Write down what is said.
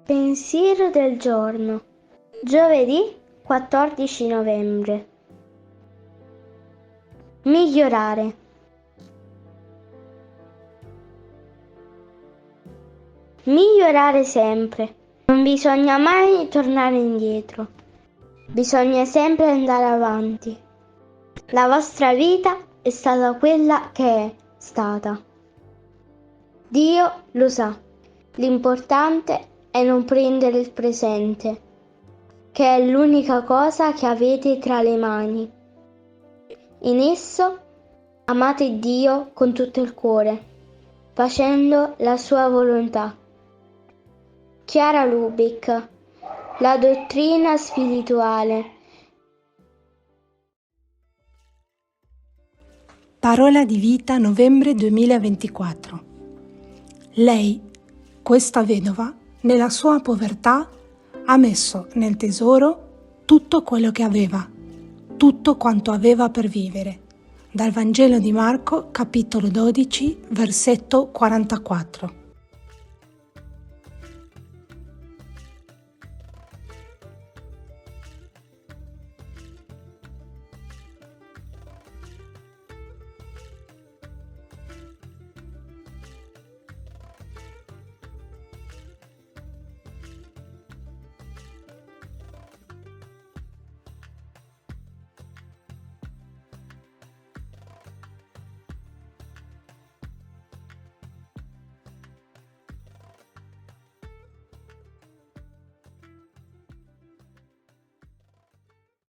Pensiero del giorno, giovedì 14 novembre. Migliorare. Migliorare sempre. Non bisogna mai tornare indietro. Bisogna sempre andare avanti. La vostra vita è stata quella che è stata. Dio lo sa. L'importante è non prendere il presente, che è l'unica cosa che avete tra le mani. In esso amate Dio con tutto il cuore, facendo la sua volontà. Chiara Lubick, la dottrina spirituale. Parola di vita novembre 2024. Lei, questa vedova, nella sua povertà, ha messo nel tesoro tutto quello che aveva, tutto quanto aveva per vivere. Dal Vangelo di Marco, capitolo 12, versetto 44.